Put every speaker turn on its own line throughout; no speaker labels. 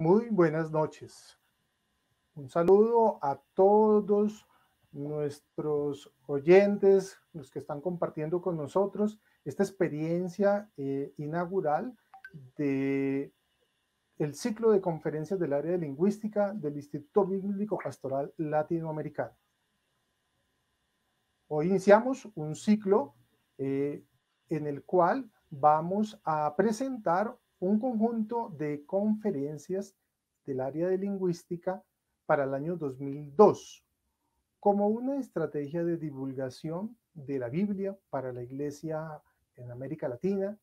Muy buenas noches. Un saludo a todos nuestros oyentes, los que están compartiendo con nosotros esta experiencia inaugural de el ciclo de conferencias del área de lingüística del Instituto Bíblico Pastoral Latinoamericano. Hoy iniciamos un ciclo en el cual vamos a presentar un conjunto de conferencias del área de lingüística para el año 2002, como una estrategia de divulgación de la Biblia para la Iglesia en América Latina,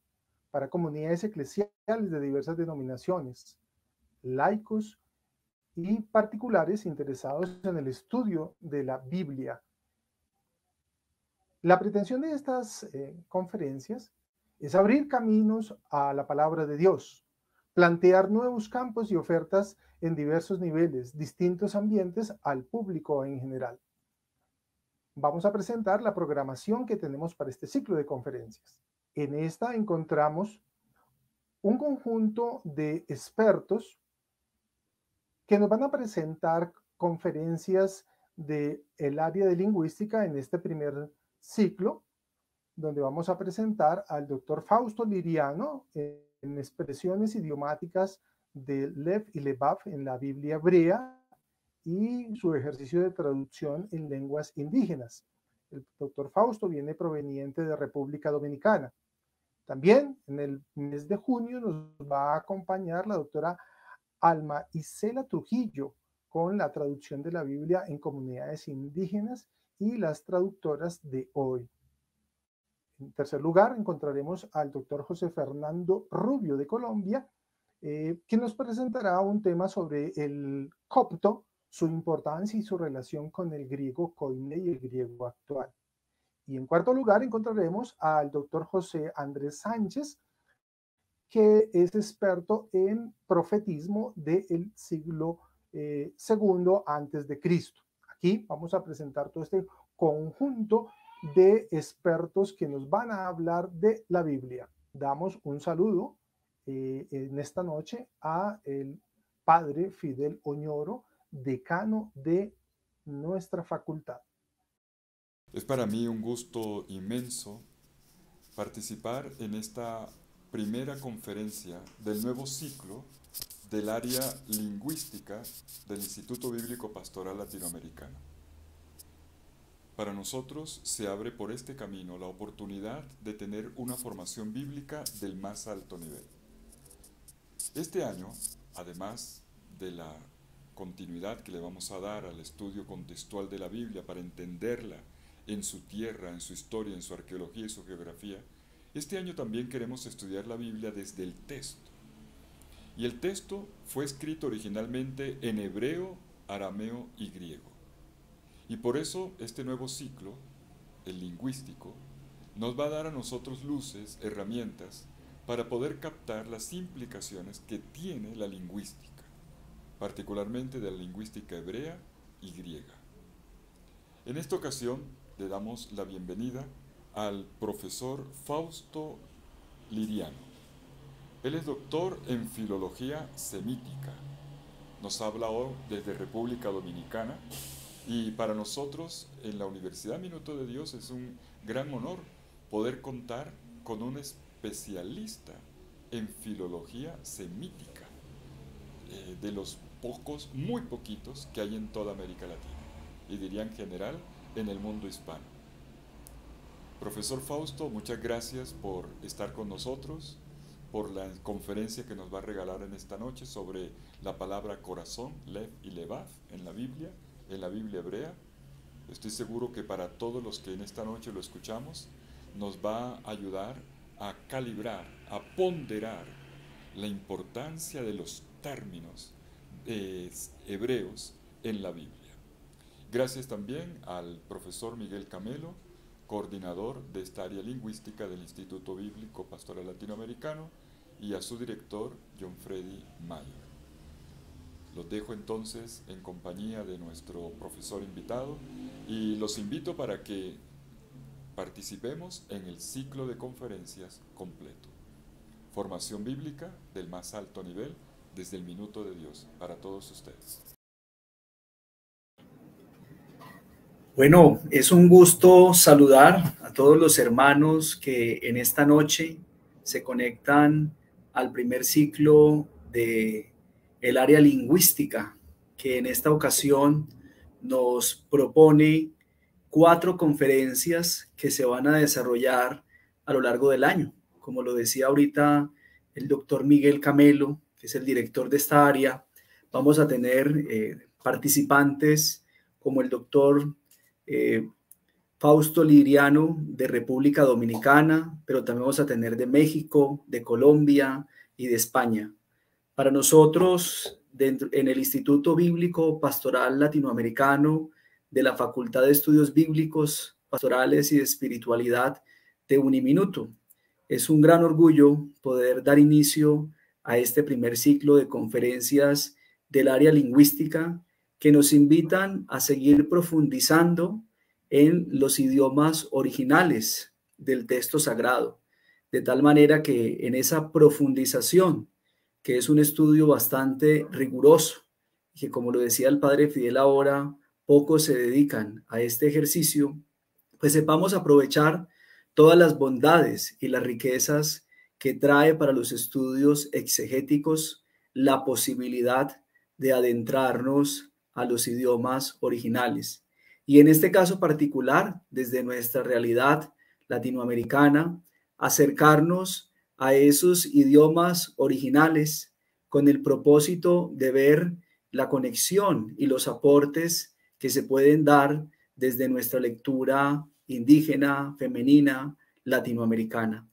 para comunidades eclesiales de diversas denominaciones, laicos y particulares interesados en el estudio de la Biblia. La pretensión de estas conferencias es abrir caminos a la palabra de Dios, plantear nuevos campos y ofertas en diversos niveles, distintos ambientes al público en general. Vamos a presentar la programación que tenemos para este ciclo de conferencias. En esta encontramos un conjunto de expertos que nos van a presentar conferencias del área de lingüística en este primer ciclo, donde vamos a presentar al doctor Fausto Liriano en expresiones idiomáticas de Lev y Levav en la Biblia hebrea y su ejercicio de traducción en lenguas indígenas. El doctor Fausto viene proveniente de República Dominicana. También en el mes de junio nos va a acompañar la doctora Alma Isela Trujillo con la traducción de la Biblia en comunidades indígenas y las traductoras de hoy. En tercer lugar, encontraremos al doctor José Fernando Rubio de Colombia, que nos presentará un tema sobre el copto, su importancia y su relación con el griego koine y el griego actual. Y en cuarto lugar, encontraremos al doctor José Andrés Sánchez, que es experto en profetismo del siglo segundo antes de Cristo. Aquí vamos a presentar todo este conjunto de expertos que nos van a hablar de la Biblia. Damos un saludo en esta noche a el padre Fidel Oñoro, decano de nuestra facultad.
Es para mí un gusto inmenso participar en esta primera conferencia del nuevo ciclo del área lingüística del Instituto Bíblico Pastoral Latinoamericano. Para nosotros se abre por este camino la oportunidad de tener una formación bíblica del más alto nivel. Este año, además de la continuidad que le vamos a dar al estudio contextual de la Biblia para entenderla en su tierra, en su historia, en su arqueología y su geografía, este año también queremos estudiar la Biblia desde el texto. Y el texto fue escrito originalmente en hebreo, arameo y griego. Y por eso este nuevo ciclo, el lingüístico, nos va a dar a nosotros luces, herramientas, para poder captar las implicaciones que tiene la lingüística, particularmente de la lingüística hebrea y griega. En esta ocasión le damos la bienvenida al profesor Fausto Liriano. Él es doctor en filología semítica. Nos habla hoy desde República Dominicana y para nosotros en la Universidad Minuto de Dios es un gran honor poder contar con un especialista en filología semítica, de los pocos, muy poquitos que hay en toda América Latina y diría en general en el mundo hispano. Profesor Fausto, muchas gracias por estar con nosotros, por la conferencia que nos va a regalar en esta noche sobre la palabra corazón, Lev y Levav en la Biblia hebrea. Estoy seguro que para todos los que en esta noche lo escuchamos, nos va a ayudar a calibrar, a ponderar la importancia de los términos hebreos en la Biblia. Gracias también al profesor Miguel Camelo, coordinador de esta área lingüística del Instituto Bíblico Pastoral Latinoamericano, y a su director, John Freddy Mayer. Los dejo entonces en compañía de nuestro profesor invitado y los invito para que participemos en el ciclo de conferencias completo. Formación bíblica del más alto nivel desde el Minuto de Dios para todos ustedes.
Bueno, es un gusto saludar a todos los hermanos que en esta noche se conectan al primer ciclo de el área lingüística, que en esta ocasión nos propone 4 conferencias que se van a desarrollar a lo largo del año. Como lo decía ahorita el doctor Miguel Camelo, que es el director de esta área, vamos a tener participantes como el doctor Fausto Liriano de República Dominicana, pero también vamos a tener de México, de Colombia y de España. Para nosotros, en el Instituto Bíblico Pastoral Latinoamericano de la Facultad de Estudios Bíblicos, Pastorales y de Espiritualidad de Uniminuto, es un gran orgullo poder dar inicio a este primer ciclo de conferencias del área lingüística que nos invitan a seguir profundizando en los idiomas originales del texto sagrado, de tal manera que en esa profundización, que es un estudio bastante riguroso, y que como lo decía el padre Fidel ahora, pocos se dedican a este ejercicio, pues sepamos aprovechar todas las bondades y las riquezas que trae para los estudios exegéticos la posibilidad de adentrarnos a los idiomas originales. Y en este caso particular, desde nuestra realidad latinoamericana, acercarnos a esos idiomas originales con el propósito de ver la conexión y los aportes que se pueden dar desde nuestra lectura indígena, femenina, latinoamericana.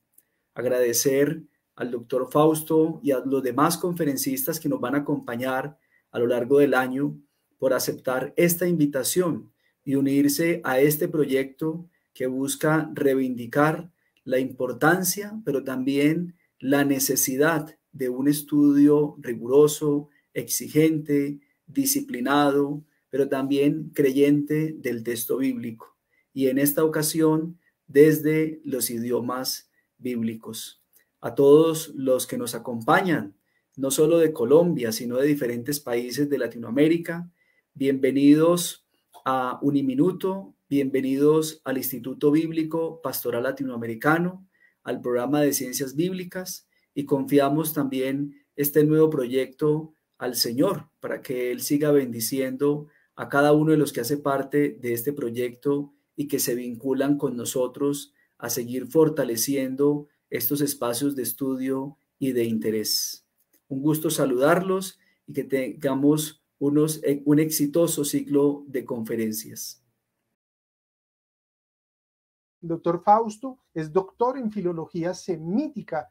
Agradecer al doctor Fausto y a los demás conferencistas que nos van a acompañar a lo largo del año por aceptar esta invitación y unirse a este proyecto que busca reivindicar la importancia, pero también la necesidad de un estudio riguroso, exigente, disciplinado, pero también creyente del texto bíblico. Y en esta ocasión, desde los idiomas bíblicos. A todos los que nos acompañan, no solo de Colombia, sino de diferentes países de Latinoamérica, bienvenidos a Uniminuto, bienvenidos al Instituto Bíblico Pastoral Latinoamericano, al programa de Ciencias Bíblicas, y confiamos también este nuevo proyecto al Señor para que Él siga bendiciendo a cada uno de los que hace parte de este proyecto y que se vinculan con nosotros a seguir fortaleciendo estos espacios de estudio y de interés. Un gusto saludarlos y que tengamos un exitoso ciclo de conferencias.
El doctor Fausto es doctor en filología semítica,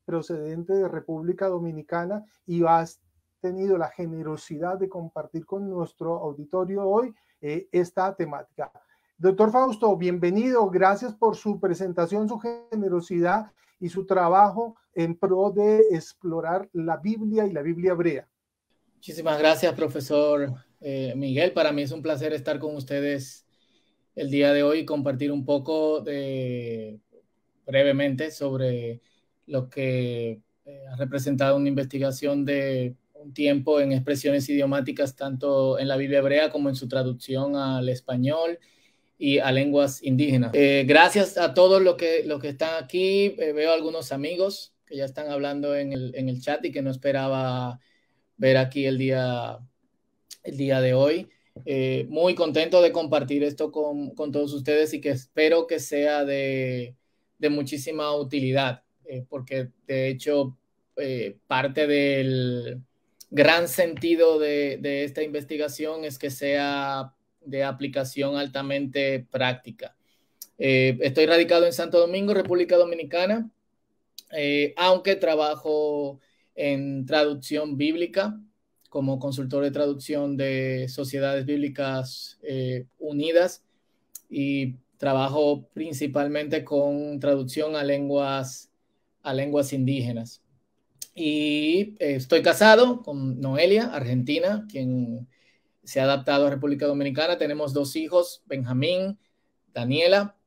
procedente de República Dominicana, y has tenido la generosidad de compartir con nuestro auditorio hoy esta temática. Doctor Fausto, bienvenido, gracias por su presentación, su generosidad y su trabajo en pro de explorar la Biblia y la Biblia hebrea.
Muchísimas gracias, profesor Miguel. Para mí es un placer estar con ustedes el día de hoy y compartir un poco brevemente sobre lo que ha representado una investigación de un tiempo en expresiones idiomáticas, tanto en la Biblia hebrea como en su traducción al español y a lenguas indígenas. Gracias a todos los que están aquí. Veo algunos amigos que ya están hablando en el chat y que no esperaba ver aquí el día de hoy. Muy contento de compartir esto con todos ustedes y que espero que sea de muchísima utilidad, porque de hecho parte del gran sentido de esta investigación es que sea de aplicación altamente práctica. Estoy radicado en Santo Domingo, República Dominicana, aunque trabajo en traducción bíblica como consultor de traducción de Sociedades Bíblicas Unidas, y trabajo principalmente con traducción a lenguas indígenas. Y estoy casado con Noelia, argentina, quien se ha adaptado a República Dominicana. Tenemos 2 hijos, Benjamín, Daniela.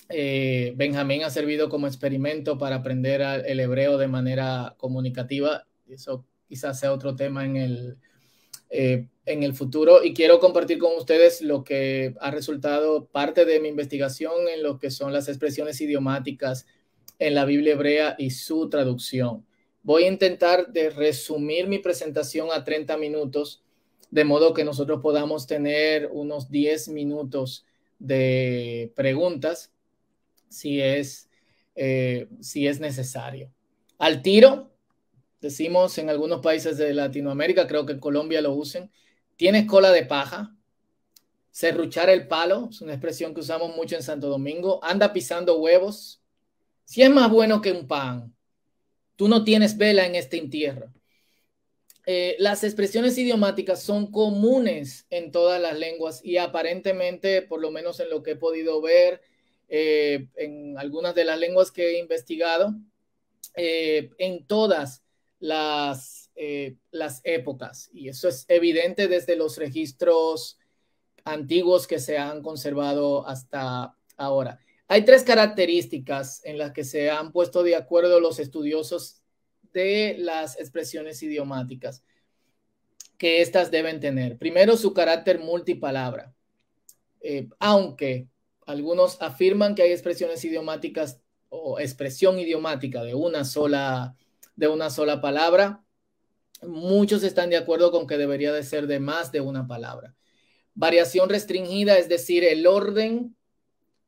Benjamín ha servido como experimento para aprender el hebreo de manera comunicativa Eso quizás sea otro tema en el futuro, y quiero compartir con ustedes lo que ha resultado parte de mi investigación en lo que son las expresiones idiomáticas en la Biblia hebrea y su traducción. Voy a intentar de resumir mi presentación a 30 minutos, de modo que nosotros podamos tener unos 10 minutos de preguntas si es necesario. Al tiro, decimos en algunos países de Latinoamérica, creo que en Colombia lo usen, tienes cola de paja, serruchar el palo, es una expresión que usamos mucho en Santo Domingo, anda pisando huevos, si es más bueno que un pan, tú no tienes vela en este entierro. Las expresiones idiomáticas son comunes en todas las lenguas y aparentemente, por lo menos en lo que he podido ver, en algunas de las lenguas que he investigado, en todas las épocas, y eso es evidente desde los registros antiguos que se han conservado hasta ahora. Hay 3 características en las que se han puesto de acuerdo los estudiosos de las expresiones idiomáticas que estas deben tener. Primero, su carácter multipalabra. Aunque algunos afirman que hay expresiones idiomáticas o expresión idiomática de una sola palabra, muchos están de acuerdo con que debería de ser de más de una palabra. Variación restringida, es decir, el orden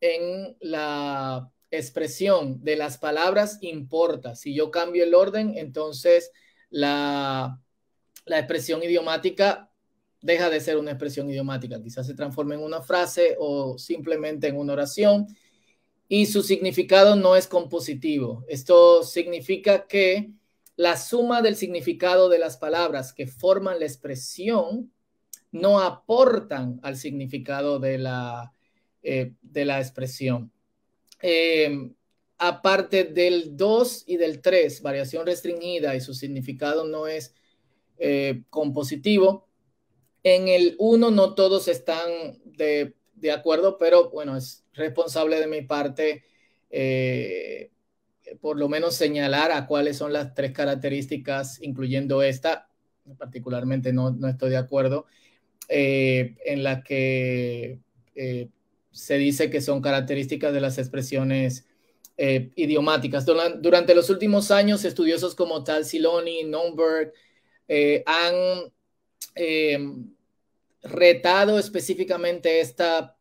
en la expresión de las palabras importa. Si yo cambio el orden, entonces la expresión idiomática deja de ser una expresión idiomática. Quizás se transforme en una frase o simplemente en una oración, y su significado no es compositivo. Esto significa que la suma del significado de las palabras que forman la expresión no aportan al significado de la expresión. Aparte del 2 y del 3, variación restringida y su significado no es compositivo, en el 1 no todos están de acuerdo, pero bueno, es responsable de mi parte por lo menos señalar a cuáles son las 3 características, incluyendo esta, particularmente no estoy de acuerdo, en la que se dice que son características de las expresiones idiomáticas. Durante los últimos años, estudiosos como Tal Siloni, Nomberg, han retado específicamente esta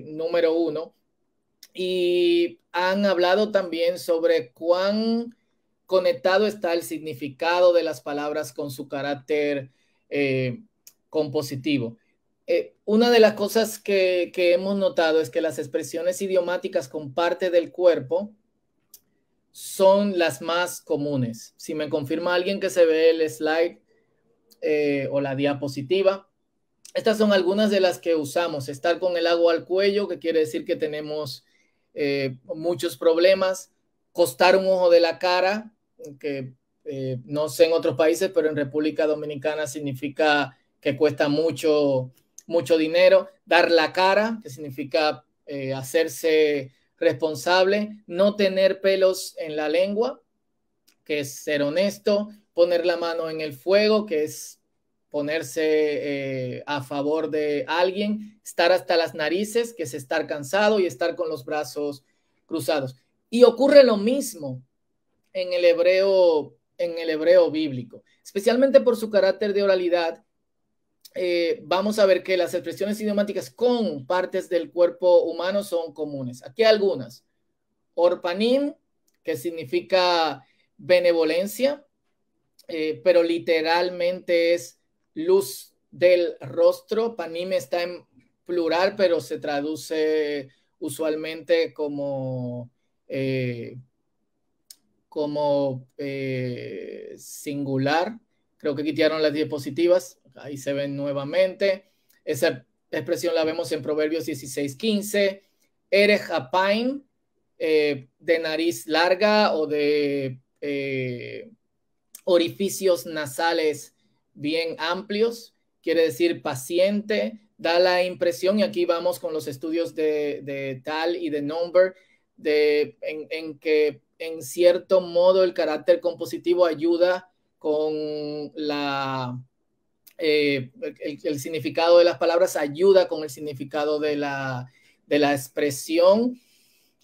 número 1, y han hablado también sobre cuán conectado está el significado de las palabras con su carácter compositivo. Una de las cosas que hemos notado es que las expresiones idiomáticas con parte del cuerpo son las más comunes. Si me confirma alguien que se ve el slide o la diapositiva, estas son algunas de las que usamos. Estar con el agua al cuello, que quiere decir que tenemos muchos problemas. Costar un ojo de la cara, que no sé en otros países, pero en República Dominicana significa que cuesta mucho dinero. Dar la cara, que significa hacerse responsable. No tener pelos en la lengua, que es ser honesto. Poner la mano en el fuego, que es ponerse a favor de alguien. Estar hasta las narices, que es estar cansado, y estar con los brazos cruzados. Y ocurre lo mismo en el hebreo bíblico, especialmente por su carácter de oralidad. Vamos a ver que las expresiones idiomáticas con partes del cuerpo humano son comunes. Aquí hay algunas. Orpanim, que significa benevolencia, pero literalmente es luz del rostro. Panim está en plural, pero se traduce usualmente como singular. Creo que quitaron las diapositivas. Ahí se ven nuevamente. Esa expresión la vemos en Proverbios 16:15. Erech Apaim, de nariz larga o de orificios nasales bien amplios, quiere decir paciente. Da la impresión, y aquí vamos con los estudios de Tal y de Nomberg, en que en cierto modo el carácter compositivo ayuda con el significado de las palabras, ayuda con el significado de la expresión.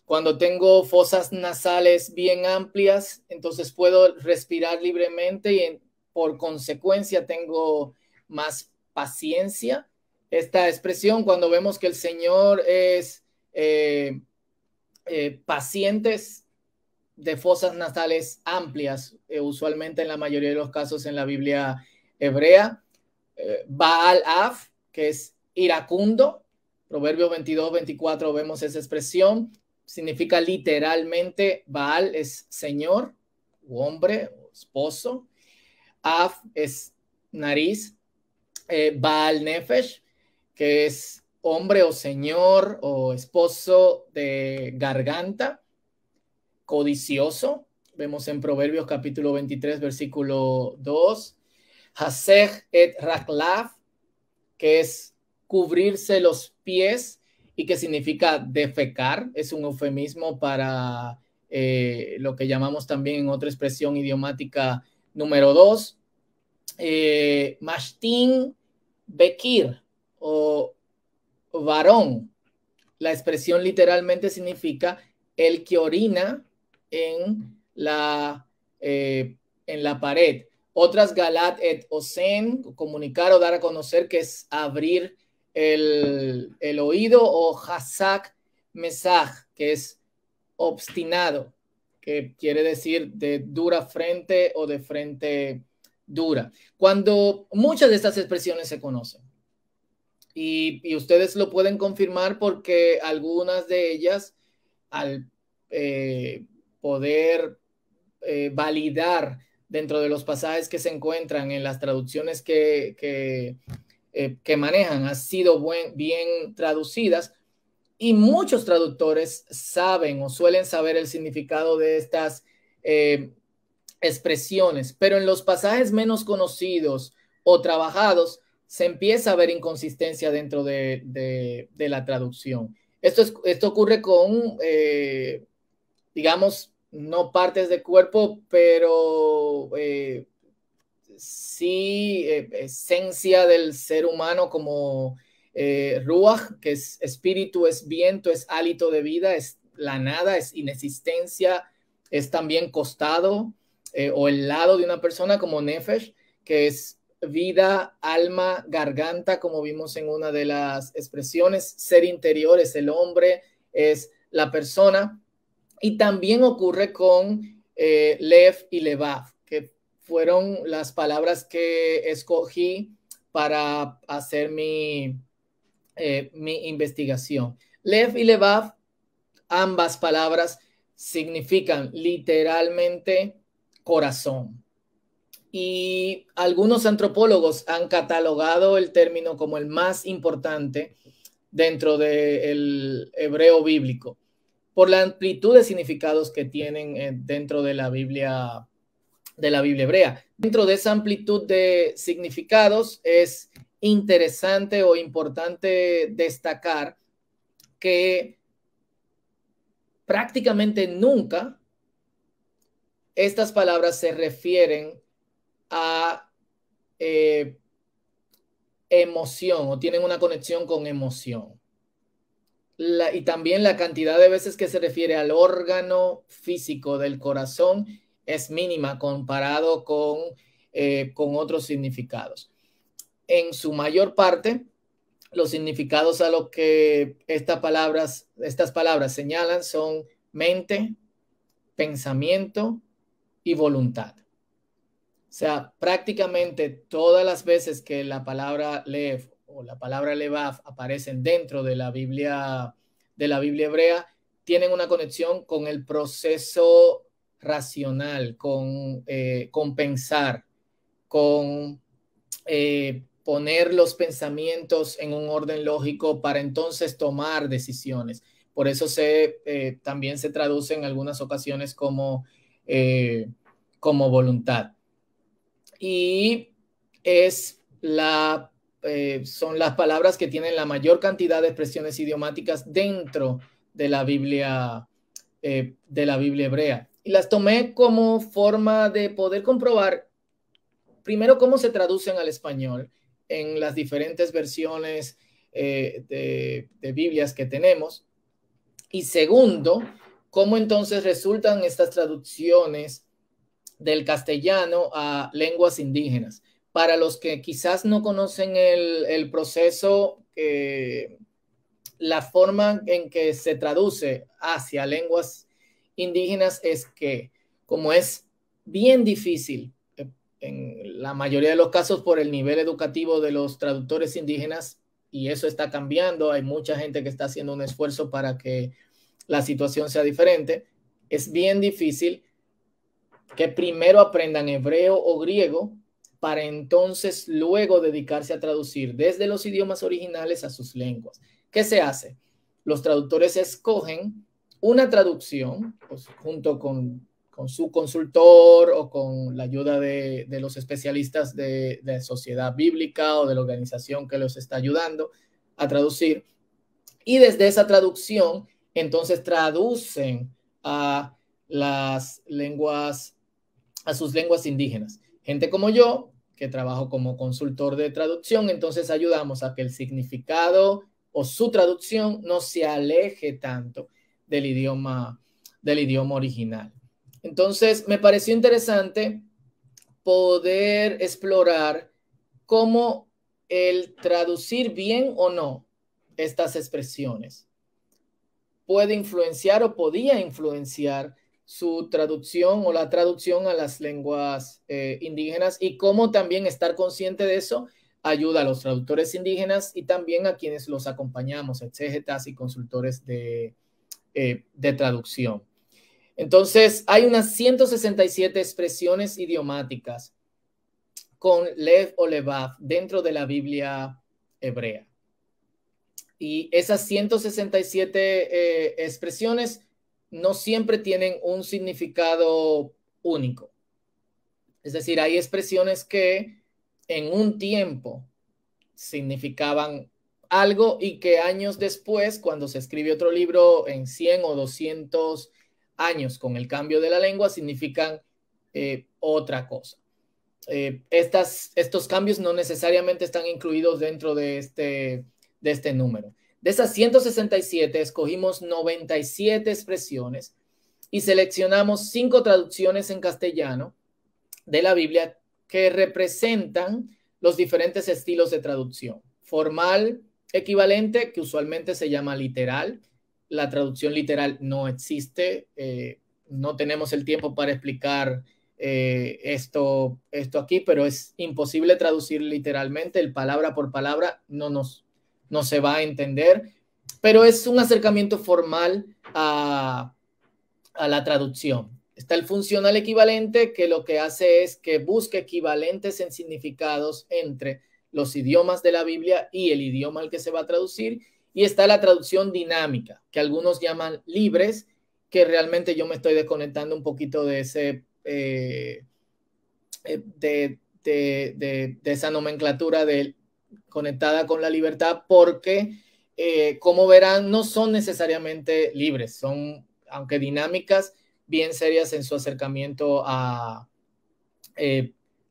Cuando tengo fosas nasales bien amplias, entonces puedo respirar libremente y por consecuencia tengo más paciencia. Esta expresión, cuando vemos que el Señor es pacientes de fosas nasales amplias, usualmente en la mayoría de los casos en la Biblia hebrea. Baal-Af, que es iracundo, Proverbios 22, 24 vemos esa expresión, significa literalmente, Baal es señor, o hombre, o esposo, Af es nariz, Baal Nefesh, que es hombre o señor o esposo de garganta, codicioso, vemos en Proverbios capítulo 23, versículo 2, Hasej et Raklav, que es cubrirse los pies y que significa defecar, es un eufemismo para lo que llamamos también en otra expresión idiomática número 2, Mashtin Bekir o varón. La expresión literalmente significa el que orina en la pared. Otras galat et osen, comunicar o dar a conocer, que es abrir el oído, o hasak mesaj, que es obstinado, que quiere decir de dura frente o de frente dura. Cuando muchas de estas expresiones se conocen, y ustedes lo pueden confirmar porque algunas de ellas, al poder validar dentro de los pasajes que se encuentran en las traducciones que manejan, han sido bien traducidas, y muchos traductores saben o suelen saber el significado de estas expresiones, pero en los pasajes menos conocidos o trabajados se empieza a ver inconsistencia dentro de la traducción. Esto ocurre con, digamos, no partes del cuerpo, pero sí esencia del ser humano, como ruach, que es espíritu, es viento, es hálito de vida, es la nada, es inexistencia, es también costado o el lado de una persona, como nefesh, que es vida, alma, garganta, como vimos en una de las expresiones. Ser interior es el hombre, es la persona. Y también ocurre con lev y levav, que fueron las palabras que escogí para hacer mi investigación. Lev y levav, ambas palabras significan literalmente corazón. Y algunos antropólogos han catalogado el término como el más importante dentro del hebreo bíblico, por la amplitud de significados que tienen dentro de la Biblia hebrea. Dentro de esa amplitud de significados es interesante o importante destacar que prácticamente nunca estas palabras se refieren a emoción o tienen una conexión con emoción. Y también la cantidad de veces que se refiere al órgano físico del corazón es mínima comparado con otros significados. En su mayor parte, los significados a los que estas palabras señalan son mente, pensamiento y voluntad. O sea, prácticamente todas las veces que la palabra lev o la palabra levav aparecen dentro de la Biblia hebrea, tienen una conexión con el proceso racional, con pensar, con poner los pensamientos en un orden lógico para entonces tomar decisiones. Por eso también se traduce en algunas ocasiones como voluntad. Y son las palabras que tienen la mayor cantidad de expresiones idiomáticas dentro de la Biblia hebrea. y las tomé como forma de poder comprobar, primero, cómo se traducen al español en las diferentes versiones de Biblias que tenemos, y segundo, cómo entonces resultan estas traducciones del castellano a lenguas indígenas. Para los que quizás no conocen el proceso, la forma en que se traduce hacia lenguas indígenas es que, como es bien difícil, en la mayoría de los casos por el nivel educativo de los traductores indígenas, y eso está cambiando, hay mucha gente que está haciendo un esfuerzo para que la situación sea diferente, es bien difícil que primero aprendan hebreo o griego para entonces luego dedicarse a traducir desde los idiomas originales a sus lenguas. ¿Qué se hace? Los traductores escogen una traducción, pues, junto con su consultor o con la ayuda de los especialistas de sociedad bíblica o de la organización que los está ayudando a traducir. Y desde esa traducción, entonces traducen a las lenguas, a sus lenguas indígenas. Gente como yo, que trabajo como consultor de traducción, entonces ayudamos a que el significado o su traducción no se aleje tanto del idioma original. Entonces, me pareció interesante poder explorar cómo el traducir bien o no estas expresiones puede influenciar o podía influenciar su traducción o la traducción a las lenguas indígenas, y cómo también estar consciente de eso ayuda a los traductores indígenas y también a quienes los acompañamos, exégetas y consultores de traducción. Entonces, hay unas 167 expresiones idiomáticas con lev o levav dentro de la Biblia hebrea. Y esas 167 expresiones no siempre tienen un significado único. Es decir, hay expresiones que en un tiempo significaban algo y que años después, cuando se escribe otro libro en 100 o 200 años con el cambio de la lengua, significan otra cosa. Estos cambios no necesariamente están incluidos dentro de este número. De esas 167, escogimos 97 expresiones y seleccionamos 5 traducciones en castellano de la Biblia que representan los diferentes estilos de traducción. Formal, equivalente, que usualmente se llama literal. La traducción literal no existe. No tenemos el tiempo para explicar esto aquí, pero es imposible traducir literalmente. El palabra por palabra no se va a entender, pero es un acercamiento formal a la traducción. Está el funcional equivalente, que lo que hace es que busca equivalentes en significados entre los idiomas de la Biblia y el idioma al que se va a traducir. Y está la traducción dinámica, que algunos llaman libres, que realmente yo me estoy desconectando un poquito de esa nomenclatura conectada con la libertad, porque como verán, no son necesariamente libres, son, aunque dinámicas, bien serias en su acercamiento a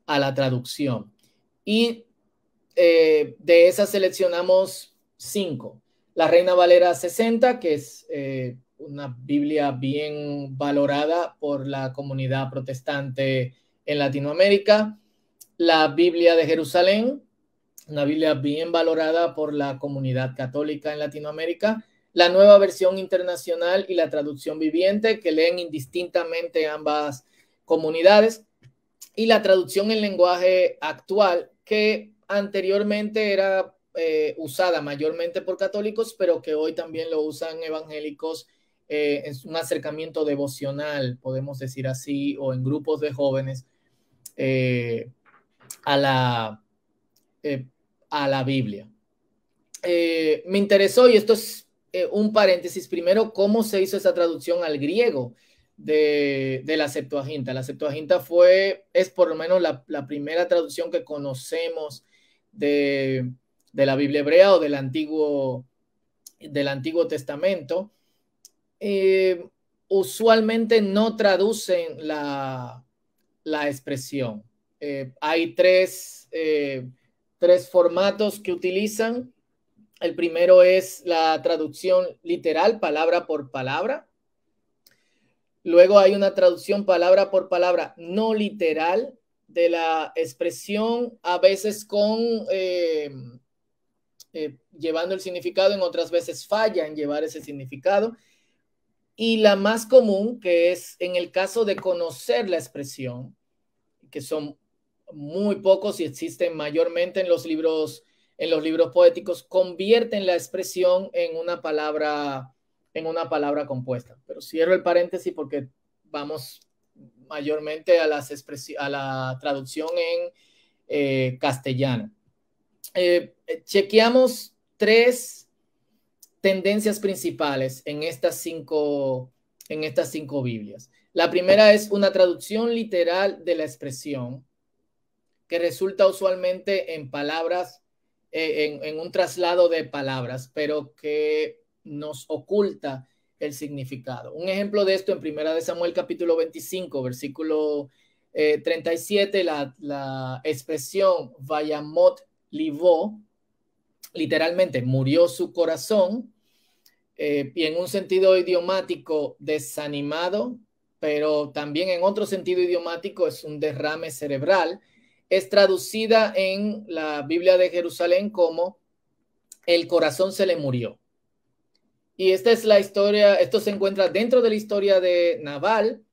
la traducción. Y de esas seleccionamos 5. La Reina Valera 60, que es una Biblia bien valorada por la comunidad protestante en Latinoamérica. La Biblia de Jerusalén, una Biblia bien valorada por la comunidad católica en Latinoamérica. La Nueva Versión Internacional y la Traducción Viviente, que leen indistintamente ambas comunidades. Y la traducción en lenguaje actual, que anteriormente era usada mayormente por católicos, pero que hoy también lo usan evangélicos en un acercamiento devocional, podemos decir así, o en grupos de jóvenes a la Biblia. Me interesó, y esto es un paréntesis, primero, cómo se hizo esa traducción al griego de la Septuaginta. La Septuaginta es por lo menos la primera traducción que conocemos de la Biblia hebrea o del Antiguo Testamento. usualmente no traducen la expresión. Hay tres formatos que utilizan. El primero es la traducción literal, palabra por palabra. Luego hay una traducción palabra por palabra no literal de la expresión, a veces con llevando el significado, en otras veces falla en llevar ese significado. Y la más común, que es en el caso de conocer la expresión, que son muy pocos y existen mayormente en los libros poéticos, convierten la expresión en una palabra compuesta. Pero cierro el paréntesis porque vamos mayormente a la traducción en castellano. Chequeamos 3 tendencias principales en estas 5 Biblias. La primera es una traducción literal de la expresión, que resulta usualmente en palabras, en un traslado de palabras, pero que nos oculta el significado. Un ejemplo de esto en 1 Samuel capítulo 25, versículo 37, la expresión Vayamot Livó, literalmente murió su corazón, y en un sentido idiomático desanimado, pero también en otro sentido idiomático es un derrame cerebral. Es traducida en la Biblia de Jerusalén como el corazón se le murió. Y esta es la historia, esto se encuentra dentro de la historia de Nabal,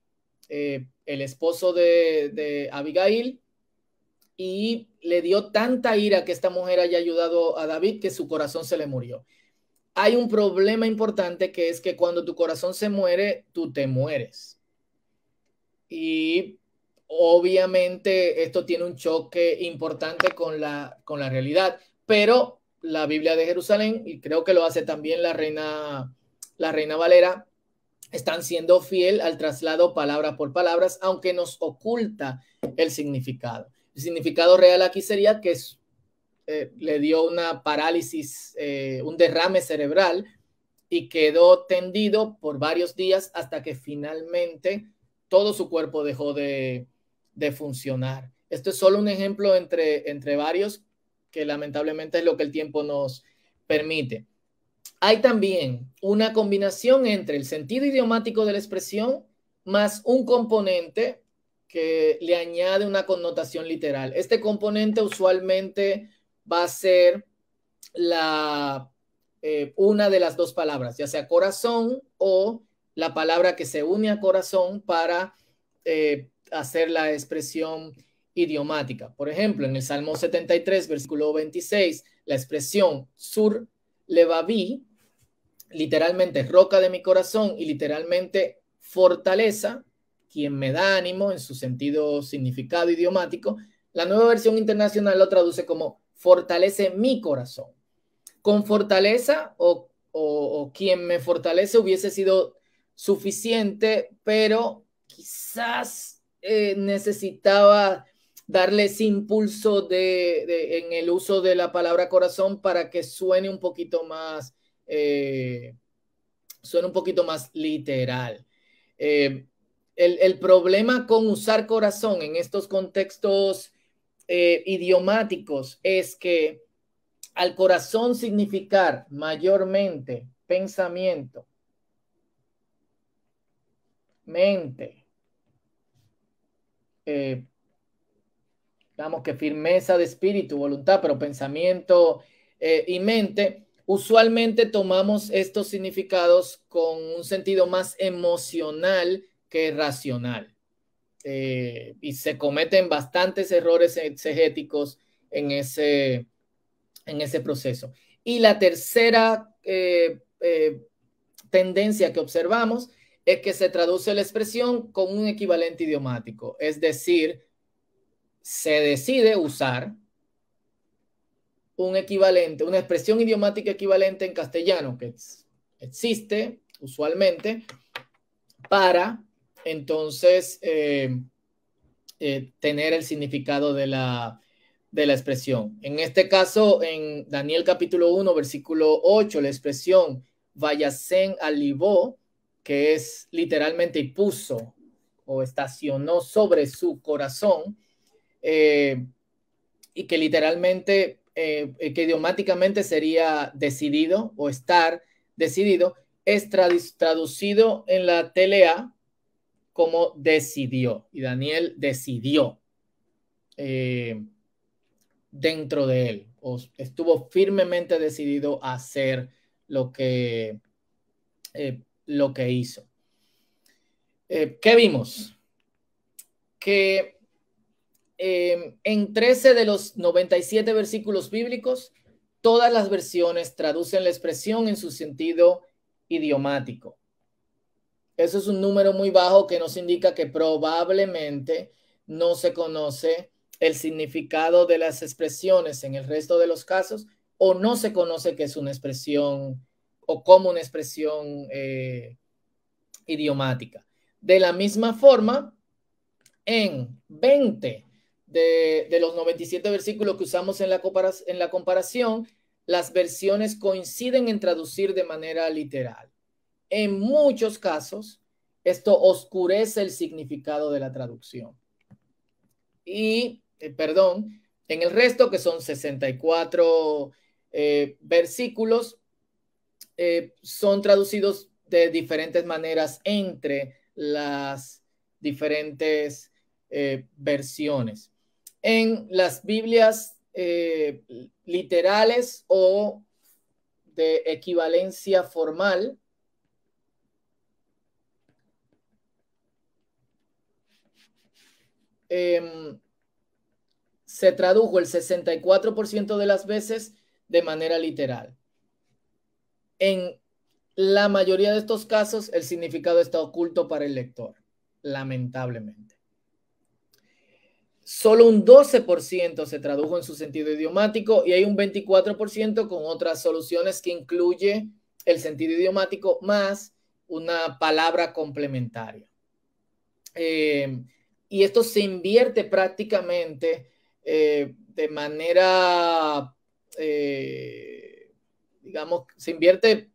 el esposo de Abigail, y le dio tanta ira que esta mujer haya ayudado a David que su corazón se le murió. Hay un problema importante, que es que cuando tu corazón se muere, tú te mueres. Y obviamente esto tiene un choque importante con la realidad, pero la Biblia de Jerusalén, y creo que lo hace también la Reina Valera, están siendo fiel al traslado palabra por palabras, aunque nos oculta el significado. El significado real aquí sería que le dio una parálisis, un derrame cerebral, y quedó tendido por varios días hasta que finalmente todo su cuerpo dejó de funcionar. Esto es solo un ejemplo entre varios, que lamentablemente es lo que el tiempo nos permite. Hay también una combinación entre el sentido idiomático de la expresión más un componente que le añade una connotación literal. Este componente usualmente va a ser una de las 2 palabras, ya sea corazón o la palabra que se une a corazón para hacer la expresión idiomática. Por ejemplo, en el Salmo 73, versículo 26, la expresión sur levaví, literalmente roca de mi corazón, y literalmente fortaleza, quien me da ánimo en su sentido significado idiomático. La Nueva Versión Internacional lo traduce como fortalece mi corazón. Con fortaleza o quien me fortalece hubiese sido suficiente, pero quizás necesitaba darle ese impulso en el uso de la palabra corazón para que suene un poquito más literal. El problema con usar corazón en estos contextos idiomáticos es que al corazón significar mayormente pensamiento, mente, digamos que firmeza de espíritu, voluntad, pero pensamiento y mente, usualmente tomamos estos significados con un sentido más emocional que racional. Y se cometen bastantes errores exegéticos en ese proceso. Y la tercera tendencia que observamos es que se traduce la expresión con un equivalente idiomático, es decir, se decide usar un equivalente, una expresión idiomática equivalente en castellano que existe usualmente para entonces tener el significado de la expresión. En este caso, en Daniel capítulo 1, versículo 8, la expresión Vayasen alivó que es literalmente y puso o estacionó sobre su corazón, y que literalmente, que idiomáticamente sería decidido o estar decidido, es traducido en la TLA como decidió. Y Daniel decidió dentro de él, o estuvo firmemente decidido a hacer lo que hizo. ¿Qué vimos? Que en 13 de los 97 versículos bíblicos, todas las versiones traducen la expresión en su sentido idiomático. Eso es un número muy bajo que nos indica que probablemente no se conoce el significado de las expresiones en el resto de los casos, o no se conoce que es una expresión o como una expresión idiomática. De la misma forma, en 20 de los 97 versículos que usamos en la comparación, las versiones coinciden en traducir de manera literal. En muchos casos, esto oscurece el significado de la traducción. Y, en el resto, que son 64 versículos, son traducidos de diferentes maneras entre las diferentes versiones. En las Biblias literales o de equivalencia formal, se tradujo el 64% de las veces de manera literal. En la mayoría de estos casos, el significado está oculto para el lector, lamentablemente. Solo un 12% se tradujo en su sentido idiomático, y hay un 24% con otras soluciones que incluye el sentido idiomático más una palabra complementaria. Y esto se invierte prácticamente de manera, digamos, se invierte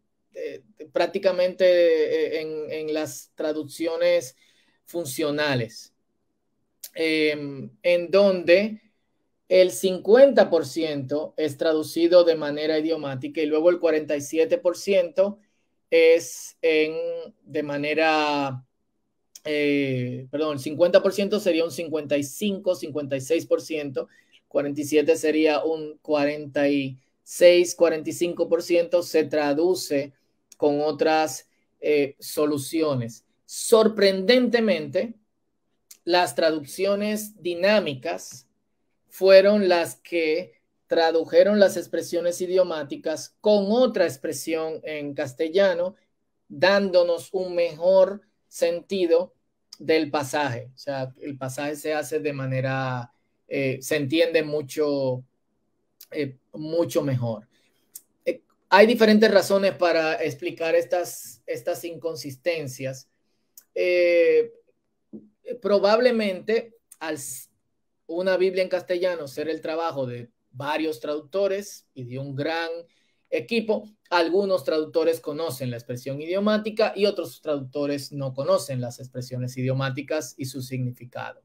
prácticamente en las traducciones funcionales, en donde el 50% es traducido de manera idiomática y luego el 47% es de manera... el 50% sería un 55, 56%, 47% sería un 46, 45%, se traduce con otras soluciones. Sorprendentemente, las traducciones dinámicas fueron las que tradujeron las expresiones idiomáticas con otra expresión en castellano, dándonos un mejor sentido del pasaje. O sea, el pasaje se hace de manera, se entiende mucho mejor. Hay diferentes razones para explicar estas inconsistencias. Probablemente, al una Biblia en castellano ser el trabajo de varios traductores y de un gran equipo, algunos traductores conocen la expresión idiomática y otros traductores no conocen las expresiones idiomáticas y su significado.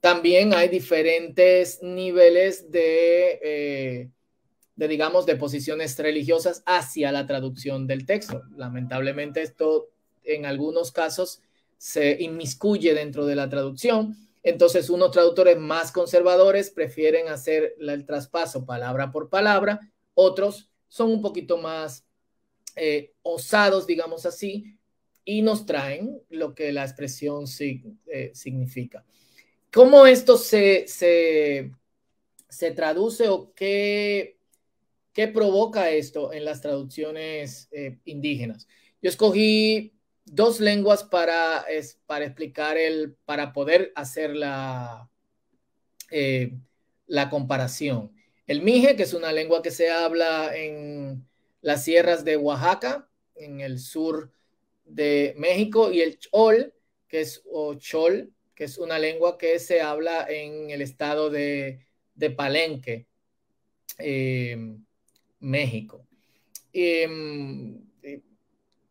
También hay diferentes niveles digamos, de posiciones religiosas hacia la traducción del texto. Lamentablemente, esto en algunos casos se inmiscuye dentro de la traducción. Entonces, unos traductores más conservadores prefieren hacer el traspaso palabra por palabra, otros son un poquito más osados, digamos así, y nos traen lo que la expresión significa. ¿Cómo esto se traduce o qué provoca esto en las traducciones indígenas? Yo escogí dos lenguas para explicar para poder hacer la comparación. El mije, que es una lengua que se habla en las sierras de Oaxaca, en el sur de México, y el chol, que es una lengua que se habla en el estado de Palenque, México.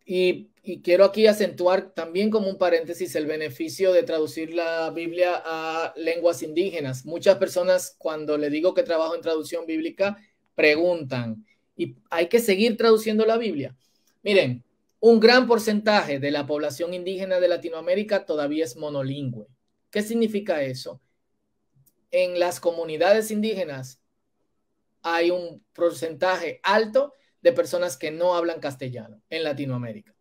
Y quiero aquí acentuar también como un paréntesis el beneficio de traducir la Biblia a lenguas indígenas. Muchas personas, cuando le digo que trabajo en traducción bíblica, preguntan, ¿y hay que seguir traduciendo la Biblia? Miren, un gran porcentaje de la población indígena de Latinoamérica todavía es monolingüe. ¿Qué significa eso? En las comunidades indígenas hay un porcentaje alto de personas que no hablan castellano en Latinoamérica.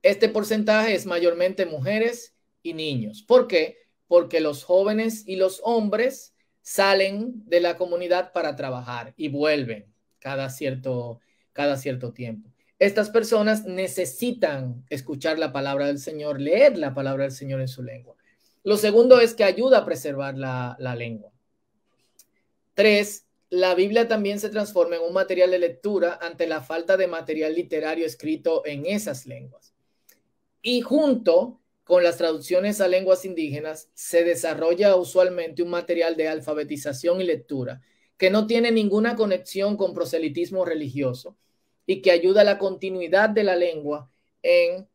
Este porcentaje es mayormente mujeres y niños. ¿Por qué? Porque los jóvenes y los hombres salen de la comunidad para trabajar y vuelven cada cierto tiempo. Estas personas necesitan escuchar la palabra del Señor, leer la palabra del Señor en su lengua. Lo segundo es que ayuda a preservar la lengua. 3. La Biblia también se transforma en un material de lectura ante la falta de material literario escrito en esas lenguas. Y junto con las traducciones a lenguas indígenas se desarrolla usualmente un material de alfabetización y lectura que no tiene ninguna conexión con proselitismo religioso y que ayuda a la continuidad de la lengua en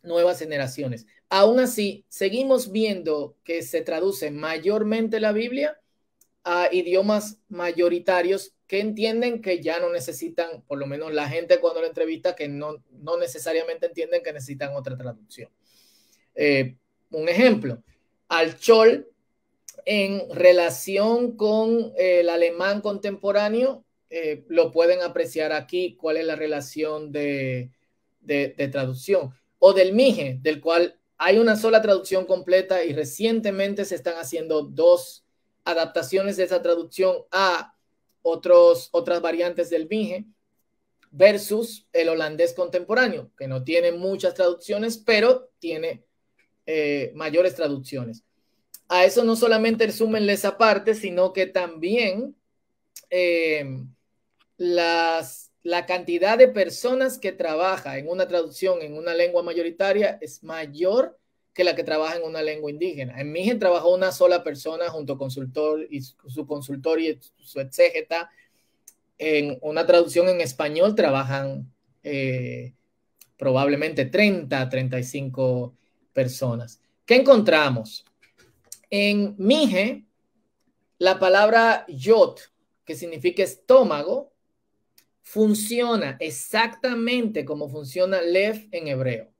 nuevas generaciones. Aún así, seguimos viendo que se traduce mayormente la Biblia a idiomas mayoritarios que entienden que ya no necesitan, por lo menos la gente cuando la entrevista, que no necesariamente entienden que necesitan otra traducción. Un ejemplo, al chol en relación con el alemán contemporáneo, lo pueden apreciar aquí, cuál es la relación de traducción. O del mije, del cual hay una sola traducción completa y recientemente se están haciendo 2 adaptaciones de esa traducción a otras variantes del mije, versus el holandés contemporáneo, que no tiene muchas traducciones, pero tiene mayores traducciones. A eso no solamente súmenle esa parte, sino que también la cantidad de personas que trabaja en una traducción en una lengua mayoritaria es mayor que la que trabaja en una lengua indígena. En Mije trabajó una sola persona junto con su consultor y su exégeta. En una traducción en español trabajan probablemente 30, 35 personas. ¿Qué encontramos? En Mije, la palabra yot, que significa estómago, funciona exactamente como funciona lev en hebreo.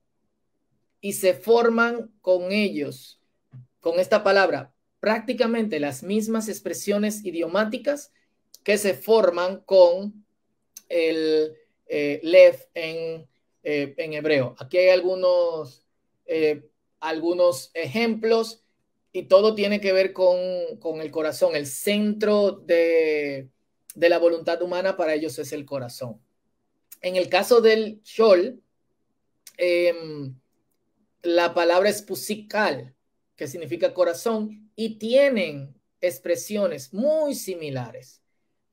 Y se forman con ellos, con esta palabra, prácticamente las mismas expresiones idiomáticas que se forman con el lev en hebreo. Aquí hay algunos ejemplos y todo tiene que ver con el corazón. El centro de la voluntad humana para ellos es el corazón. En el caso del Shol, la palabra es pusikal, que significa corazón, y tienen expresiones muy similares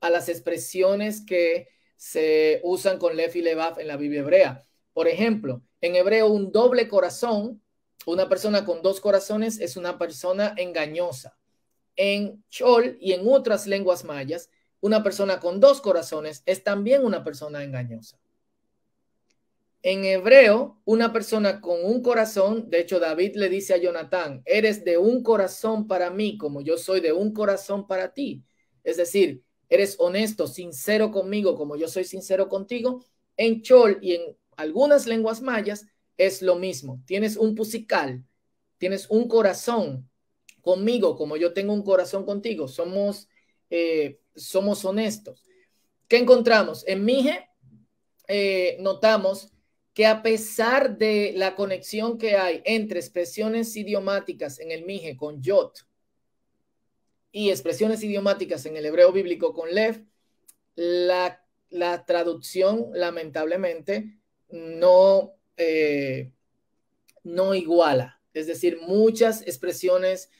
a las expresiones que se usan con Lef y Levav en la Biblia hebrea. Por ejemplo, en hebreo, un doble corazón, una persona con 2 corazones es una persona engañosa. En Chol y en otras lenguas mayas, una persona con 2 corazones es también una persona engañosa. En hebreo, una persona con un corazón, de hecho David le dice a Jonatán, eres de un corazón para mí como yo soy de un corazón para ti. Es decir, eres honesto, sincero conmigo como yo soy sincero contigo. En Chol y en algunas lenguas mayas es lo mismo. Tienes un pusikal, tienes un corazón conmigo como yo tengo un corazón contigo. Somos honestos. ¿Qué encontramos? En Mije notamos que a pesar de la conexión que hay entre expresiones idiomáticas en el Mije con Yot y expresiones idiomáticas en el hebreo bíblico con Lev, la traducción lamentablemente no iguala. Es decir, muchas expresiones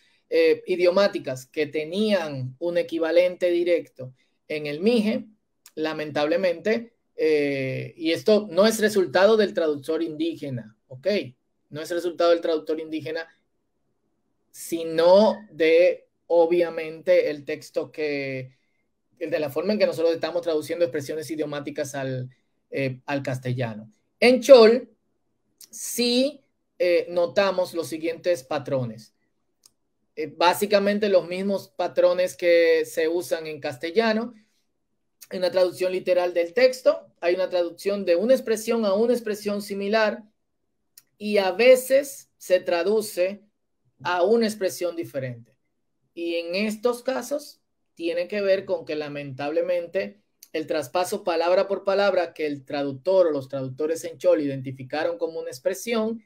idiomáticas que tenían un equivalente directo en el Mije, lamentablemente, y esto no es resultado del traductor indígena, ¿ok? No es resultado del traductor indígena, sino de, obviamente, el texto de la forma en que nosotros estamos traduciendo expresiones idiomáticas al castellano. En Chol sí notamos los siguientes patrones. Básicamente los mismos patrones que se usan en castellano. En la traducción literal del texto hay una traducción de una expresión a una expresión similar y a veces se traduce a una expresión diferente. Y en estos casos tiene que ver con que lamentablemente el traspaso palabra por palabra que el traductor o los traductores en Chol identificaron como una expresión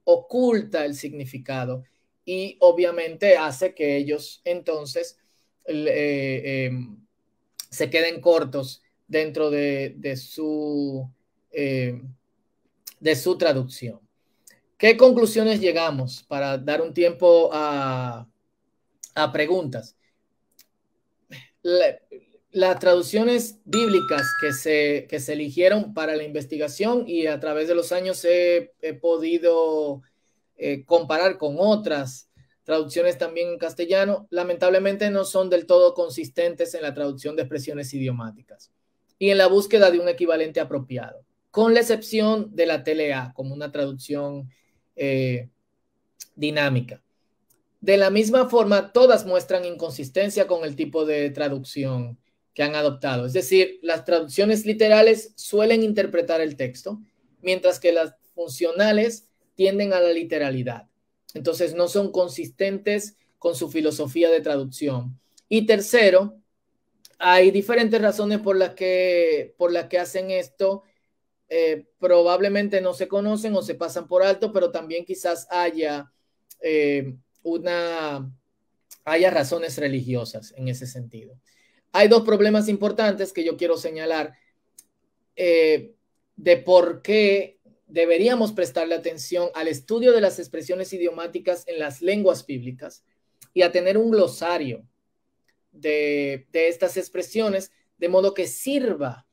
oculta el significado y obviamente hace que ellos entonces se queden cortos dentro de su traducción. ¿Qué conclusiones llegamos para dar un tiempo a preguntas? Las traducciones bíblicas que se eligieron para la investigación y a través de los años he podido comparar con otras traducciones también en castellano, lamentablemente no son del todo consistentes en la traducción de expresiones idiomáticas y en la búsqueda de un equivalente apropiado, con la excepción de la TLA como una traducción dinámica. De la misma forma, todas muestran inconsistencia con el tipo de traducción que han adoptado. Es decir, las traducciones literales suelen interpretar el texto, mientras que las funcionales tienden a la literalidad. Entonces, no son consistentes con su filosofía de traducción. Y tercero, hay diferentes razones por las que hacen esto. Probablemente no se conocen o se pasan por alto, pero también quizás haya razones religiosas en ese sentido. Hay dos problemas importantes que yo quiero señalar de por qué deberíamos prestarle atención al estudio de las expresiones idiomáticas en las lenguas bíblicas y a tener un glosario de estas expresiones de modo que sirva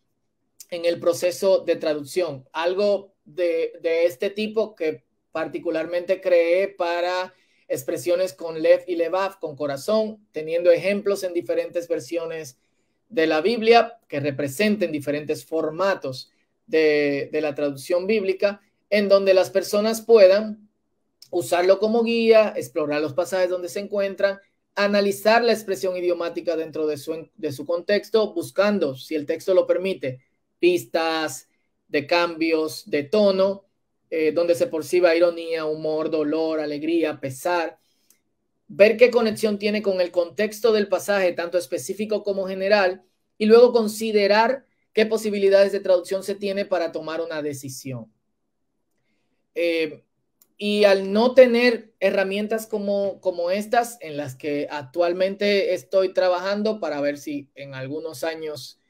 en el proceso de traducción. Algo de este tipo que particularmente creé para expresiones con lev y levav, con corazón, teniendo ejemplos en diferentes versiones de la Biblia que representen diferentes formatos de la traducción bíblica, en donde las personas puedan usarlo como guía, explorar los pasajes donde se encuentran, analizar la expresión idiomática dentro de su contexto, buscando, si el texto lo permite, pistas de cambios de tono, donde se perciba ironía, humor, dolor, alegría, pesar, ver qué conexión tiene con el contexto del pasaje, tanto específico como general, y luego considerar qué posibilidades de traducción se tiene para tomar una decisión. Y al no tener herramientas como estas, en las que actualmente estoy trabajando para ver si en algunos años,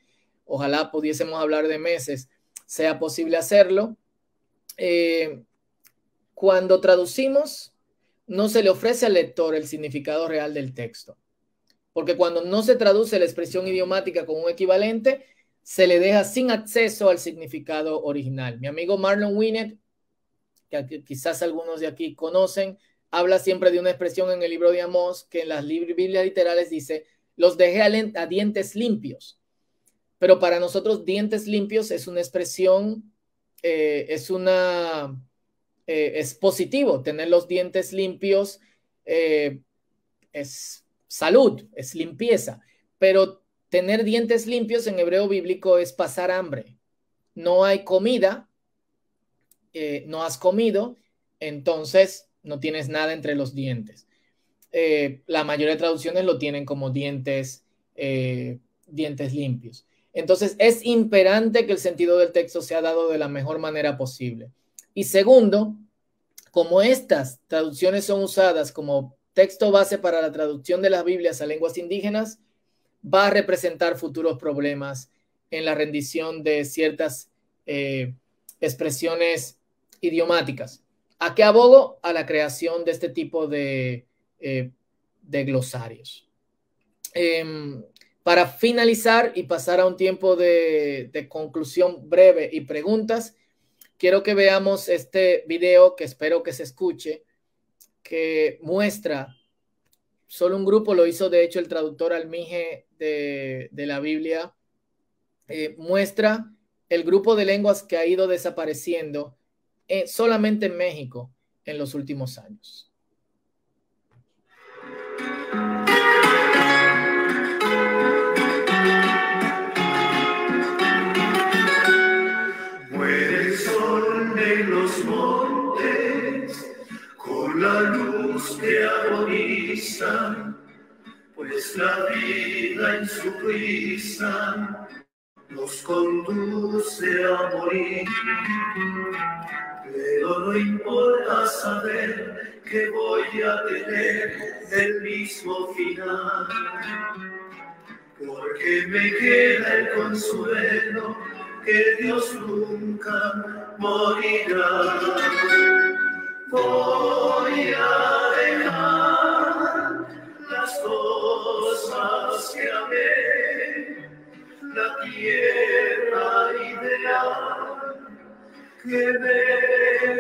ojalá pudiésemos hablar de meses, sea posible hacerlo, cuando traducimos, no se le ofrece al lector el significado real del texto. Porque cuando no se traduce la expresión idiomática con un equivalente, se le deja sin acceso al significado original. Mi amigo Marlon Winnet, que quizás algunos de aquí conocen, habla siempre de una expresión en el libro de Amós que en las Biblias literales dice, los dejé a dientes limpios. Pero para nosotros dientes limpios es una expresión, es positivo. Tener los dientes limpios es salud, es limpieza. Pero tener dientes limpios en hebreo bíblico es pasar hambre. No hay comida, no has comido, entonces no tienes nada entre los dientes. La mayoría de traducciones lo tienen como dientes limpios. Entonces es imperante que el sentido del texto sea dado de la mejor manera posible. Y segundo, como estas traducciones son usadas como texto base para la traducción de las Biblias a lenguas indígenas, va a representar futuros problemas en la rendición de ciertas expresiones idiomáticas. ¿A qué abogo? A la creación de este tipo de glosarios. Para finalizar y pasar a un tiempo de conclusión breve y preguntas, quiero que veamos este video que espero que se escuche, que muestra, solo un grupo lo hizo, de hecho el traductor Almije de la Biblia, muestra el grupo de lenguas que ha ido desapareciendo solamente en México en los últimos años.
Muere el sol en los montes con la luz que agoniza, pues la vida en su prisa nos conduce a morir. Pero no importa saber que voy a tener el mismo final, porque me queda el consuelo que Dios nunca morirá. Voy a dejar las cosas que amé, la tierra ideal que me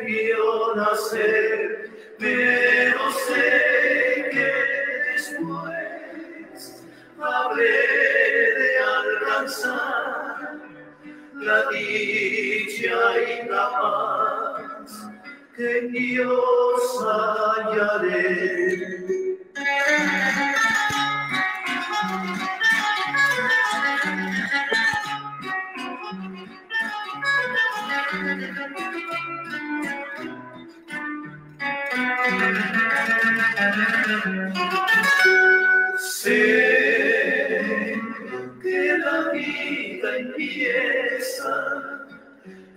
vio nacer, pero sé que después habré de alcanzar la dicha y la paz que en Dios hallaré. Sé que la vida empieza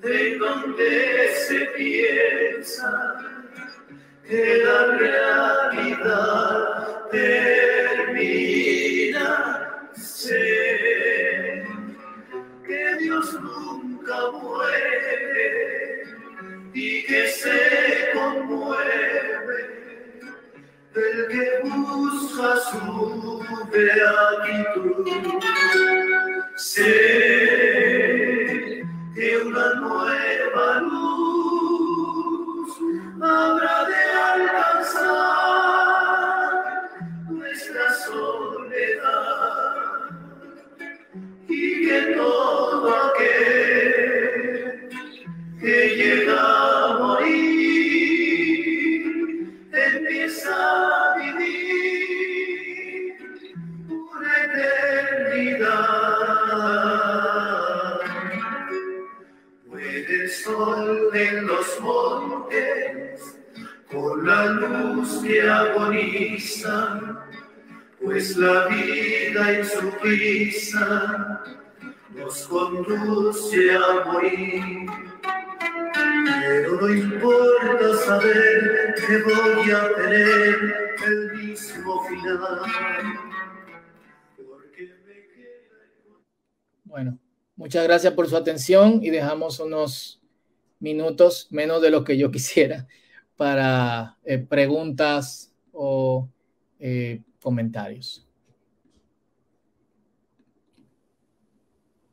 en donde se piensa que la realidad termina. Sé que Dios nunca muere y que se conmueve el que busca su beatitud. Sé que una nueva luz habrá de alcanzar nuestra soledad y que todo aquel que llega a morir empieza a vivir una eternidad. Muere el sol en los montes con la luz que agoniza, pues la vida en su prisa nos conduce a morir. Pero no importa saber que voy a tener el mismo final, porque me queda...
Bueno, muchas gracias por su atención y dejamos unos minutos, menos de lo que yo quisiera, para preguntas o comentarios.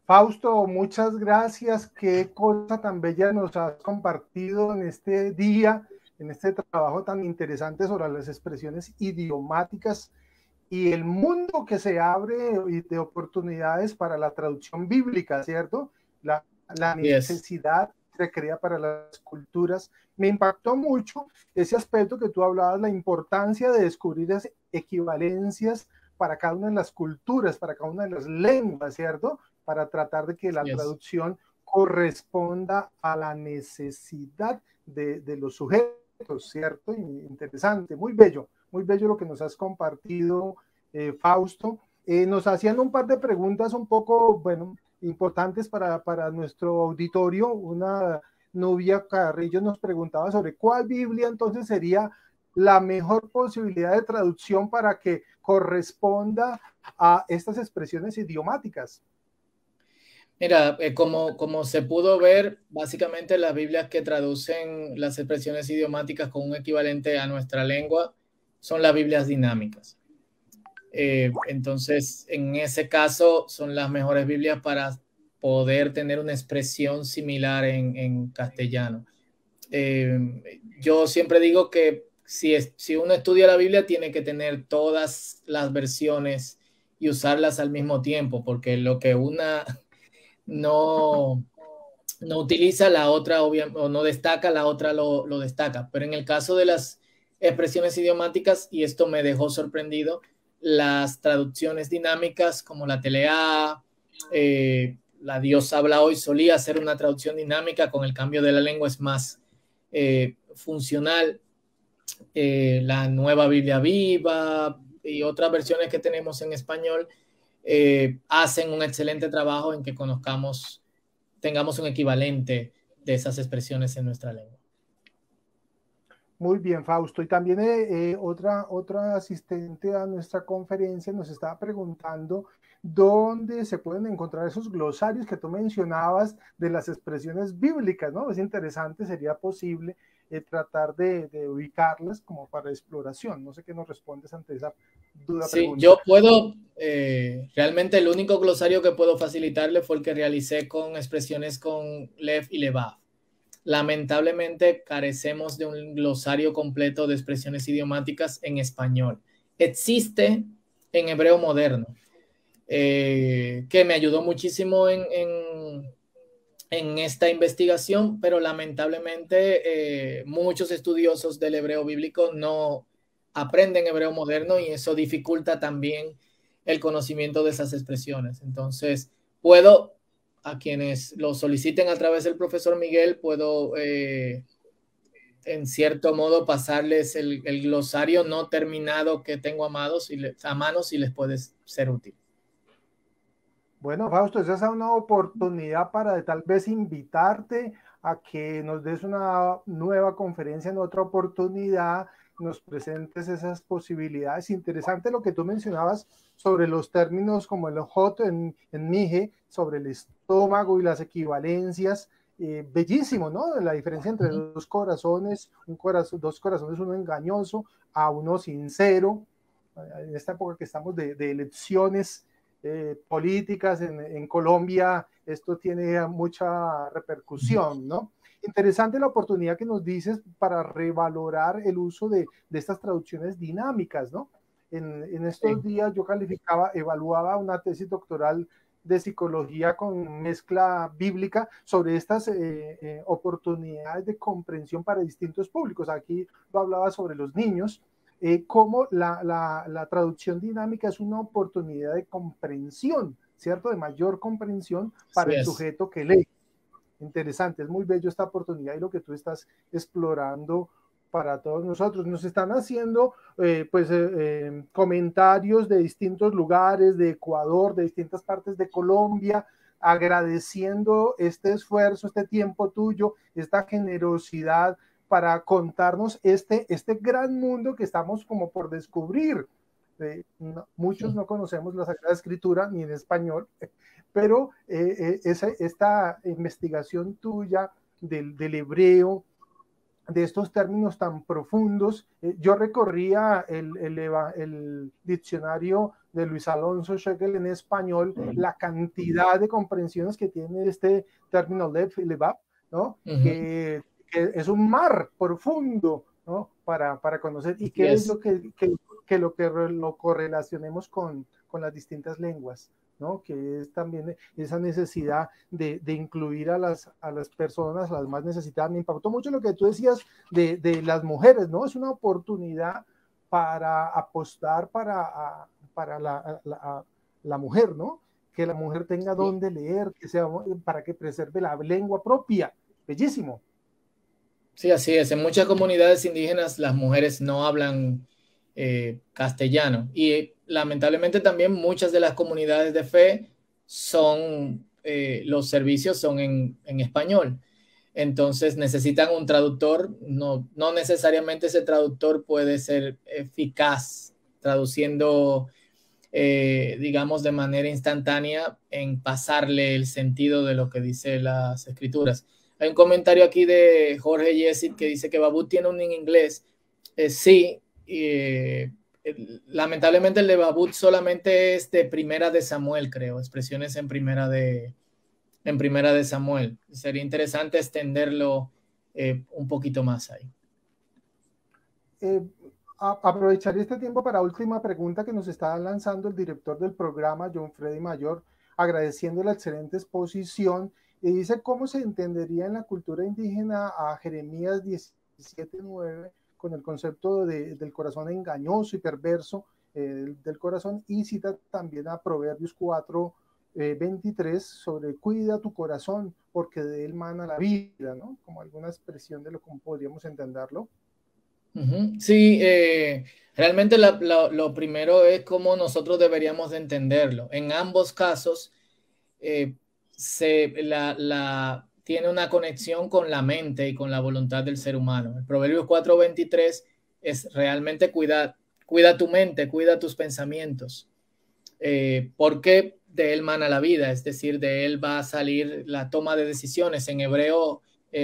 Fausto, muchas gracias. Qué cosa tan bella nos has compartido en este día, en este trabajo tan interesante sobre las expresiones idiomáticas y el mundo que se abre de oportunidades para la traducción bíblica, ¿cierto? La necesidad se crea para las culturas. Me impactó mucho ese aspecto que tú hablabas, la importancia de descubrir las equivalencias para cada una de las culturas, para cada una de las lenguas, ¿cierto? Para tratar de que la traducción corresponda a la necesidad de los sujetos, ¿cierto? Interesante, muy bello lo que nos has compartido, Fausto. Nos hacían un par de preguntas un poco, bueno, importantes para nuestro auditorio. Una Nubia Carrillo nos preguntaba sobre cuál Biblia entonces sería la mejor posibilidad de traducción para que corresponda a estas expresiones idiomáticas.
Mira, como se pudo ver, básicamente las Biblias que traducen las expresiones idiomáticas con un equivalente a nuestra lengua son las Biblias dinámicas. Entonces, en ese caso, son las mejores Biblias para poder tener una expresión similar en castellano. Yo siempre digo que si uno estudia la Biblia, tiene que tener todas las versiones y usarlas al mismo tiempo, porque lo que una no no utiliza, la otra o no destaca, la otra lo destaca. Pero en el caso de las expresiones idiomáticas, y esto me dejó sorprendido, las traducciones dinámicas como la TLA, la Dios habla hoy solía hacer una traducción dinámica, con el cambio de la lengua es más funcional. La Nueva Biblia Viva y otras versiones que tenemos en español hacen un excelente trabajo en que tengamos un equivalente de esas expresiones en nuestra lengua.
Muy bien, Fausto. Y también otra asistente a nuestra conferencia nos estaba preguntando dónde se pueden encontrar esos glosarios que tú mencionabas de las expresiones bíblicas, ¿no? Es interesante, sería posible tratar de ubicarlas como para exploración. No sé qué nos respondes ante esa duda.
Sí,
pregunta.
yo puedo, realmente el único glosario que puedo facilitarle fue el que realicé con expresiones con Lev y Levav. Lamentablemente carecemos de un glosario completo de expresiones idiomáticas en español. Existe en hebreo moderno, que me ayudó muchísimo en esta investigación, pero lamentablemente muchos estudiosos del hebreo bíblico no aprenden hebreo moderno y eso dificulta también el conocimiento de esas expresiones. Entonces, a quienes lo soliciten a través del profesor Miguel, puedo en cierto modo pasarles el glosario no terminado que tengo a mano si les puede ser útil.
Bueno, Fausto, esa es una oportunidad para tal vez invitarte a que nos des una nueva conferencia en otra oportunidad, nos presentes esas posibilidades. Interesante lo que tú mencionabas sobre los términos como el hot en Mije, sobre el estómago y las equivalencias. Bellísimo, ¿no? La diferencia entre dos corazones, dos corazones, uno engañoso a uno sincero. En esta época que estamos de elecciones políticas en Colombia, esto tiene mucha repercusión, ¿no? Interesante la oportunidad que nos dices para revalorar el uso de estas traducciones dinámicas, ¿no? En estos días yo evaluaba una tesis doctoral de psicología con mezcla bíblica sobre estas oportunidades de comprensión para distintos públicos. Aquí lo hablaba sobre los niños, cómo la traducción dinámica es una oportunidad de comprensión, ¿cierto? De mayor comprensión para el sujeto que lee. Interesante, es muy bello esta oportunidad y lo que tú estás explorando para todos nosotros. Nos están haciendo comentarios de distintos lugares, de Ecuador, de distintas partes de Colombia, agradeciendo este esfuerzo, este tiempo tuyo, esta generosidad para contarnos este gran mundo que estamos como por descubrir. Muchos no conocemos la Sagrada Escritura ni en español, pero esta investigación tuya del hebreo, de estos términos tan profundos, yo recorría el diccionario de Luis Alonso Schlegel en español, la cantidad de comprensiones que tiene este término Lev, ¿no? Que es un mar profundo, ¿no? Para conocer, y qué es lo que lo correlacionemos con las distintas lenguas, ¿no? Que es también esa necesidad de incluir a las personas, las más necesitadas. Me impactó mucho lo que tú decías de las mujeres, ¿no? Es una oportunidad para apostar para la mujer, ¿no? Que la mujer tenga donde leer, que sea, para que preserve la lengua propia. Bellísimo.
Sí, así es. En muchas comunidades indígenas las mujeres no hablan castellano y lamentablemente también muchas de las comunidades de fe los servicios son en español. Entonces necesitan un traductor. No necesariamente ese traductor puede ser eficaz traduciendo, digamos, de manera instantánea en pasarle el sentido de lo que dice las escrituras. Hay un comentario aquí de Jorge Yesid que dice que Babut tiene un en inglés. Sí, lamentablemente el de Babut solamente es de Primera de Samuel, creo, expresiones en Primera de Samuel. Sería interesante extenderlo un poquito más ahí.
Aprovechar este tiempo para última pregunta que nos está lanzando el director del programa, John Freddy Mayor, agradeciendo la excelente exposición. y dice cómo se entendería en la cultura indígena a Jeremías 17:9 con el concepto del corazón engañoso y perverso del corazón, y cita también a Proverbios 4:23 sobre cuida tu corazón porque de él mana la vida, ¿no? Como alguna expresión de lo como podríamos entenderlo.
Sí, realmente lo primero es cómo nosotros deberíamos de entenderlo. En ambos casos, tiene una conexión con la mente y con la voluntad del ser humano. El Proverbios 4:23 es realmente cuida tu mente, cuida tus pensamientos, porque de él mana la vida, es decir, de él va a salir la toma de decisiones. En hebreo,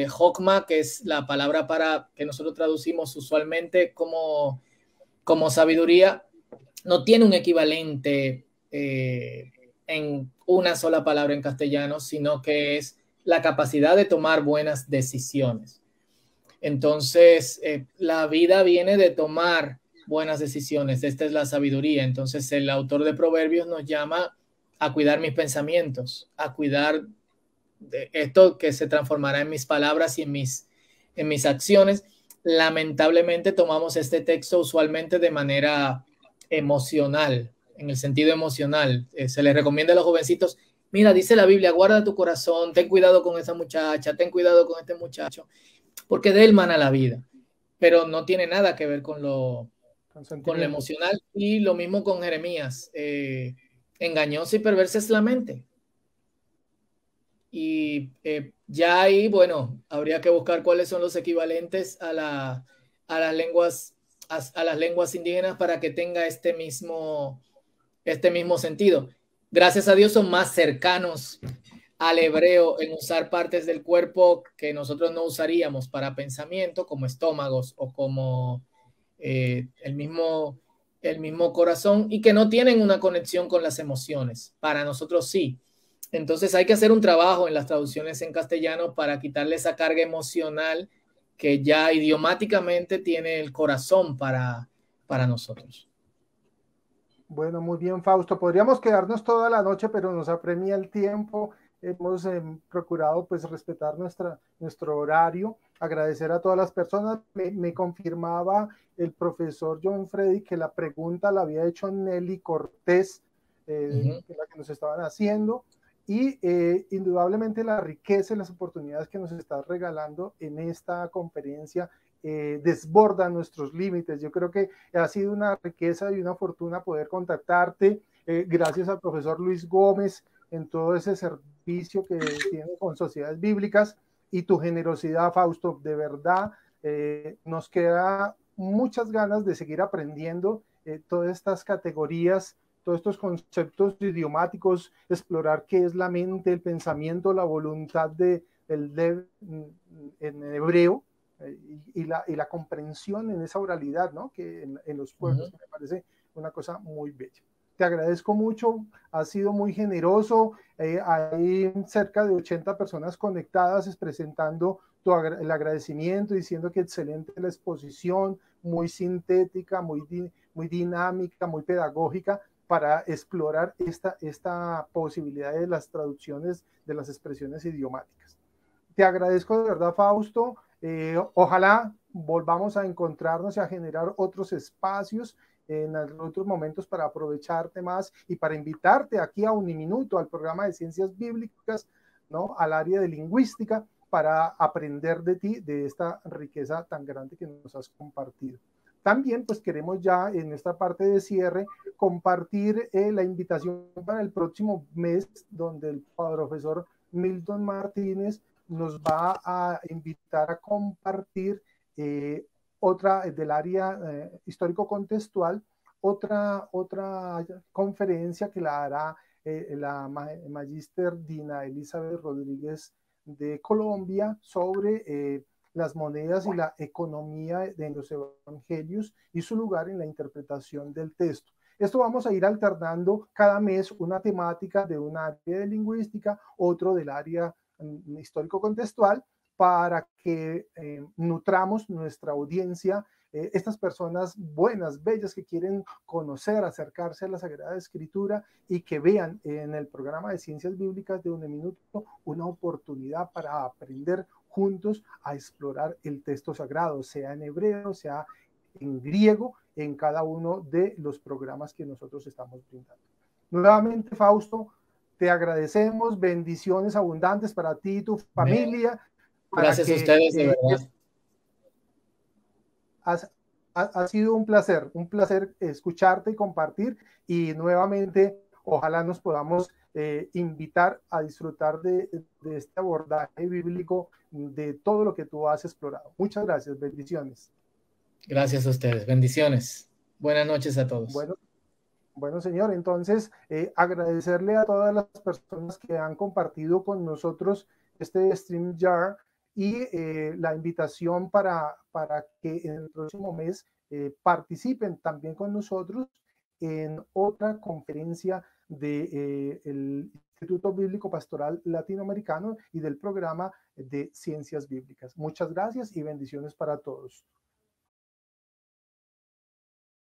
Jokma, que es la palabra que nosotros traducimos usualmente como sabiduría, no tiene un equivalente en una sola palabra en castellano, sino que es la capacidad de tomar buenas decisiones. Entonces, la vida viene de tomar buenas decisiones. Esta es la sabiduría. Entonces, el autor de Proverbios nos llama a cuidar mis pensamientos, a cuidar de esto que se transformará en mis palabras y en mis acciones. Lamentablemente tomamos este texto usualmente de manera emocional, en el sentido emocional. Se les recomienda a los jovencitos, mira, dice la Biblia, guarda tu corazón, ten cuidado con esa muchacha, ten cuidado con este muchacho, porque de él mana la vida, pero no tiene nada que ver con lo emocional. Y lo mismo con Jeremías, engañosa y perversa es la mente. Y ya ahí, bueno, habría que buscar cuáles son los equivalentes a las lenguas indígenas para que tenga este mismo sentido. Gracias a Dios son más cercanos al hebreo en usar partes del cuerpo que nosotros no usaríamos para pensamiento, como estómagos o como el mismo corazón, y que no tienen una conexión con las emociones. Para nosotros sí. Entonces hay que hacer un trabajo en las traducciones en castellano para quitarle esa carga emocional que ya idiomáticamente tiene el corazón para nosotros.
Bueno, muy bien, Fausto. Podríamos quedarnos toda la noche, pero nos apremia el tiempo. Hemos procurado pues respetar nuestro horario. Agradecer a todas las personas. Me confirmaba el profesor John Freddy que la pregunta la había hecho Nelly Cortés, la que nos estaban haciendo. Y indudablemente la riqueza y las oportunidades que nos estás regalando en esta conferencia desbordan nuestros límites. Yo creo que ha sido una riqueza y una fortuna poder contactarte. Gracias al profesor Luis Gómez en todo ese servicio que tiene con Sociedades Bíblicas y tu generosidad, Fausto. De verdad, nos queda muchas ganas de seguir aprendiendo todas estas categorías, todos estos conceptos idiomáticos, explorar qué es la mente, el pensamiento, la voluntad en hebreo, y la comprensión en esa oralidad, ¿no? Que en los pueblos me parece una cosa muy bella. Te agradezco mucho, has sido muy generoso. Hay cerca de 80 personas conectadas presentando el agradecimiento, diciendo que excelente la exposición, muy sintética, muy dinámica, muy pedagógica, para explorar esta posibilidad de las traducciones de las expresiones idiomáticas. Te agradezco de verdad, Fausto. Ojalá volvamos a encontrarnos y a generar otros espacios en otros momentos para aprovecharte más y para invitarte aquí a Uniminuto, al programa de Ciencias Bíblicas, ¿no? Al área de lingüística, para aprender de ti, de esta riqueza tan grande que nos has compartido. También pues queremos ya en esta parte de cierre compartir la invitación para el próximo mes, donde el profesor Milton Martínez nos va a invitar a compartir otra del área histórico-contextual, otra conferencia que la hará la magíster Dina Elizabeth Rodríguez de Colombia sobre las monedas y la economía de los evangelios y su lugar en la interpretación del texto. Esto vamos a ir alternando cada mes una temática de un área de lingüística, otro del área histórico-contextual, para que nutramos nuestra audiencia estas personas buenas, bellas, que quieren conocer, acercarse a la Sagrada Escritura y que vean en el programa de Ciencias Bíblicas de Uniminuto una oportunidad para aprender juntos a explorar el texto sagrado, sea en hebreo, sea en griego, en cada uno de los programas que nosotros estamos brindando. Nuevamente, Fausto, te agradecemos, bendiciones abundantes para ti y tu familia.
Gracias a ustedes, de verdad.
Ha sido un placer escucharte y compartir, y nuevamente ojalá nos podamos invitar a disfrutar de este abordaje bíblico, de todo lo que tú has explorado. Muchas gracias, bendiciones.
Gracias a ustedes, bendiciones. Buenas noches a todos.
Bueno, señor, entonces agradecerle a todas las personas que han compartido con nosotros este StreamYard, y la invitación para que en el próximo mes participen también con nosotros en otra conferencia del Instituto Bíblico Pastoral Latinoamericano y del programa de Ciencias Bíblicas. Muchas gracias y bendiciones para todos.